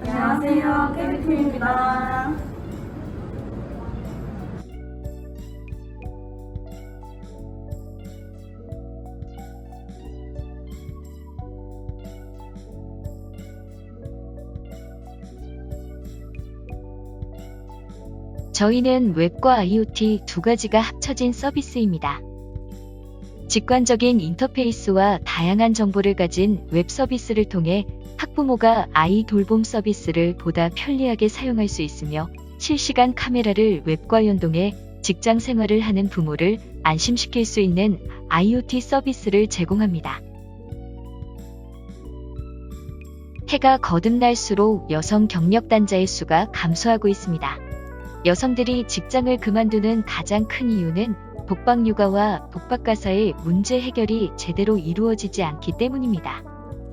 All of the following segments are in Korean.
안녕하세요, 케빈팀입니다. 저희는 웹과 IoT 두 가지가 합쳐진 서비스입니다. 직관적인 인터페이스와 다양한 정보를 가진 웹 서비스를 통해 학부모가 아이 돌봄 서비스를 보다 편리하게 사용할 수 있으며 실시간 카메라를 웹과 연동해 직장 생활을 하는 부모를 안심시킬 수 있는 IoT 서비스를 제공합니다. 해가 거듭날수록 여성 경력 단자의 수가 감소하고 있습니다. 여성들이 직장을 그만두는 가장 큰 이유는 독박 육아와 독박 가사의 문제 해결이 제대로 이루어지지 않기 때문입니다.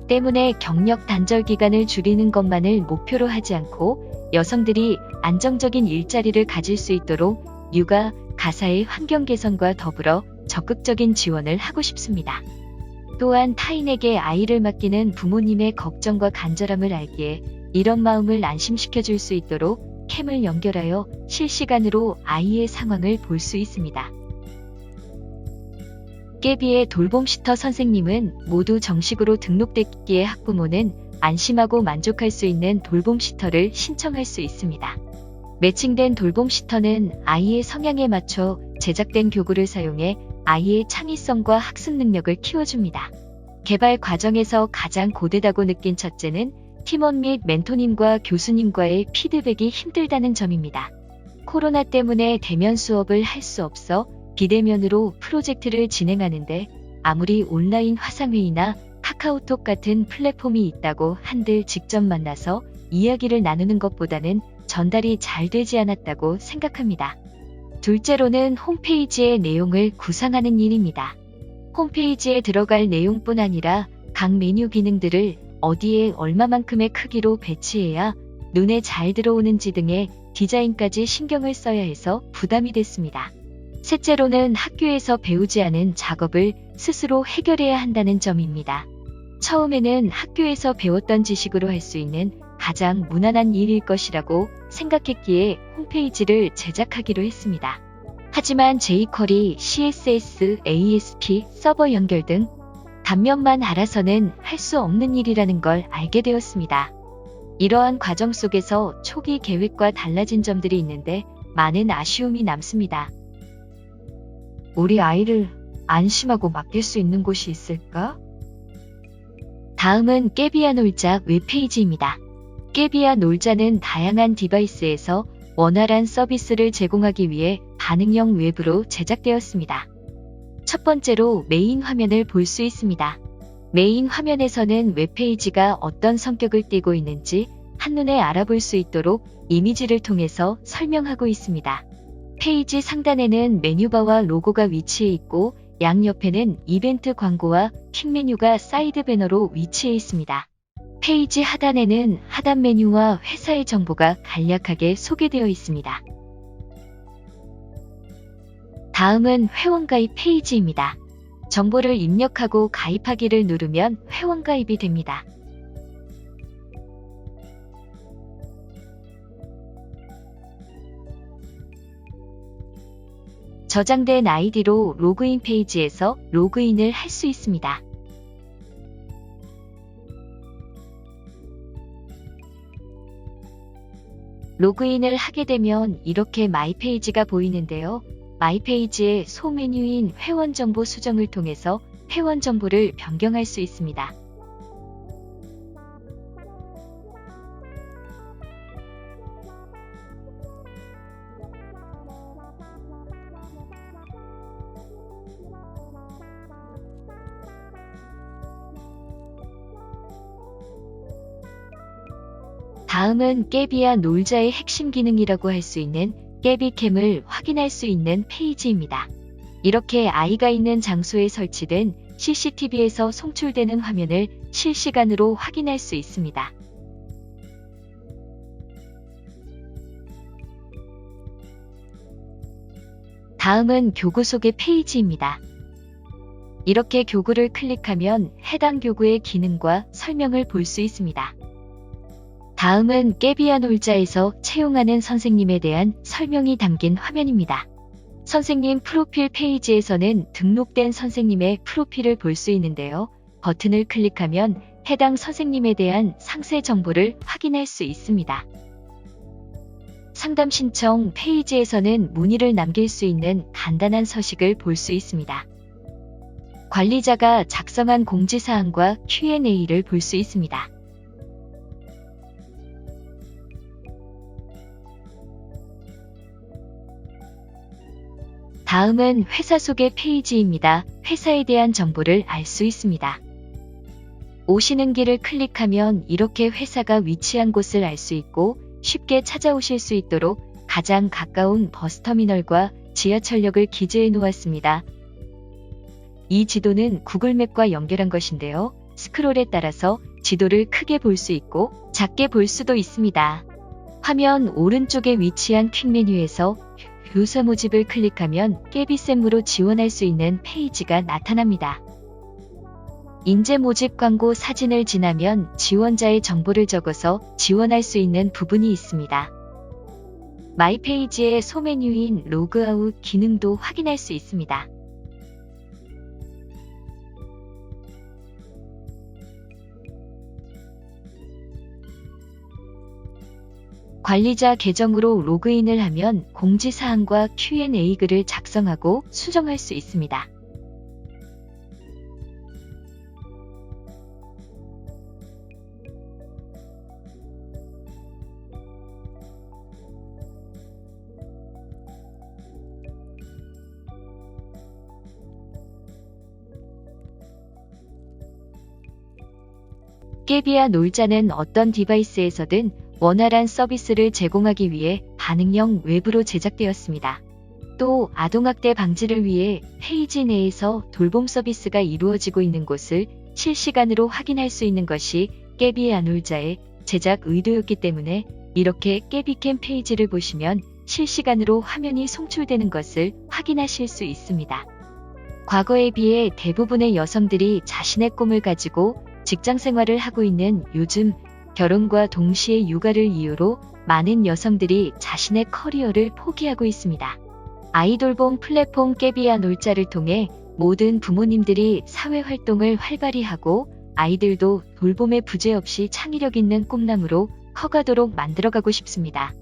때문에 경력 단절 기간을 줄이는 것만을 목표로 하지 않고 여성들이 안정적인 일자리를 가질 수 있도록 육아, 가사의 환경 개선과 더불어 적극적인 지원을 하고 싶습니다. 또한 타인에게 아이를 맡기는 부모님의 걱정과 간절함을 알기에 이런 마음을 안심시켜 줄 수 있도록 캠을 연결하여 실시간으로 아이의 상황을 볼 수 있습니다. 깨비의 돌봄시터 선생님은 모두 정식으로 등록됐기에 학부모는 안심하고 만족할 수 있는 돌봄시터를 신청할 수 있습니다. 매칭된 돌봄시터는 아이의 성향에 맞춰 제작된 교구를 사용해 아이의 창의성과 학습 능력을 키워줍니다. 개발 과정에서 가장 고되다고 느낀 첫째는 팀원 및 멘토님과 교수님과의 피드백이 힘들다는 점입니다. 코로나 때문에 대면 수업을 할 수 없어 비대면으로 프로젝트를 진행하는데 아무리 온라인 화상회의나 카카오톡 같은 플랫폼이 있다고 한들 직접 만나서 이야기를 나누는 것보다는 전달이 잘 되지 않았다고 생각합니다. 둘째로는 홈페이지의 내용을 구상하는 일입니다. 홈페이지에 들어갈 내용뿐 아니라 각 메뉴 기능들을 어디에 얼마만큼의 크기로 배치해야 눈에 잘 들어오는지 등의 디자인까지 신경을 써야 해서 부담이 됐습니다. 셋째로는 학교에서 배우지 않은 작업을 스스로 해결해야 한다는 점입니다. 처음에는 학교에서 배웠던 지식으로 할 수 있는 가장 무난한 일일 것이라고 생각했기에 홈페이지를 제작하기로 했습니다. 하지만 jQuery, CSS, ASP, 서버 연결 등 단면만 알아서는 할 수 없는 일이라는 걸 알게 되었습니다. 이러한 과정 속에서 초기 계획과 달라진 점들이 있는데 많은 아쉬움이 남습니다. 우리 아이를 안심하고 맡길 수 있는 곳이 있을까? 다음은 깨비아 놀자 웹페이지입니다. 깨비아 놀자는 다양한 디바이스에서 원활한 서비스를 제공하기 위해 반응형 웹으로 제작되었습니다. 첫 번째로 메인 화면을 볼 수 있습니다. 메인 화면에서는 웹페이지가 어떤 성격을 띠고 있는지 한눈에 알아볼 수 있도록 이미지를 통해서 설명하고 있습니다. 페이지 상단에는 메뉴바와 로고가 위치해 있고 양옆에는 이벤트 광고와 퀵 메뉴가 사이드 배너로 위치해 있습니다. 페이지 하단에는 하단 메뉴와 회사의 정보가 간략하게 소개되어 있습니다. 다음은 회원가입 페이지입니다. 정보를 입력하고 가입하기를 누르면 회원가입이 됩니다. 저장된 아이디로 로그인 페이지에서 로그인을 할 수 있습니다. 로그인을 하게 되면 이렇게 마이 페이지가 보이는데요. 마이 페이지의 소메뉴인 회원 정보 수정을 통해서 회원 정보를 변경할 수 있습니다. 다음은 깨비아 놀자의 핵심 기능이라고 할 수 있는 깨비캠을 확인할 수 있는 페이지입니다. 이렇게 아이가 있는 장소에 설치된 CCTV에서 송출되는 화면을 실시간으로 확인할 수 있습니다. 다음은 교구 소개 페이지입니다. 이렇게 교구를 클릭하면 해당 교구의 기능과 설명을 볼 수 있습니다. 다음은 깨비아 놀자에서 채용하는 선생님에 대한 설명이 담긴 화면입니다. 선생님 프로필 페이지에서는 등록된 선생님의 프로필을 볼 수 있는데요. 버튼을 클릭하면 해당 선생님에 대한 상세 정보를 확인할 수 있습니다. 상담 신청 페이지에서는 문의를 남길 수 있는 간단한 서식을 볼 수 있습니다. 관리자가 작성한 공지사항과 Q&A를 볼 수 있습니다. 다음은 회사 소개 페이지입니다. 회사에 대한 정보를 알 수 있습니다. 오시는 길을 클릭하면 이렇게 회사가 위치한 곳을 알 수 있고 쉽게 찾아오실 수 있도록 가장 가까운 버스터미널과 지하철역을 기재해 놓았습니다. 이 지도는 구글맵과 연결한 것인데요. 스크롤에 따라서 지도를 크게 볼 수 있고 작게 볼 수도 있습니다. 화면 오른쪽에 위치한 퀵 메뉴에서 교사 모집을 클릭하면 깨비쌤으로 지원할 수 있는 페이지가 나타납니다. 인재 모집 광고 사진을 지나면 지원자의 정보를 적어서 지원할 수 있는 부분이 있습니다. 마이 페이지의 소메뉴인 로그아웃 기능도 확인할 수 있습니다. 관리자 계정으로 로그인을 하면 공지사항과 Q&A 글을 작성하고 수정할 수 있습니다. 깨비아 놀자는 어떤 디바이스에서든 원활한 서비스를 제공하기 위해 반응형 웹으로 제작되었습니다. 또 아동학대 방지를 위해 페이지 내에서 돌봄 서비스가 이루어지고 있는 곳을 실시간으로 확인할 수 있는 것이 깨비아 놀자의 제작 의도였기 때문에 이렇게 깨비캠 페이지를 보시면 실시간으로 화면이 송출되는 것을 확인하실 수 있습니다. 과거에 비해 대부분의 여성들이 자신의 꿈을 가지고 직장 생활을 하고 있는 요즘 결혼과 동시에 육아를 이유로 많은 여성들이 자신의 커리어를 포기하고 있습니다. 아이돌봄 플랫폼 깨비아 놀자를 통해 모든 부모님들이 사회활동을 활발히 하고 아이들도 돌봄의 부재 없이 창의력 있는 꿈나무로 커가도록 만들어가고 싶습니다.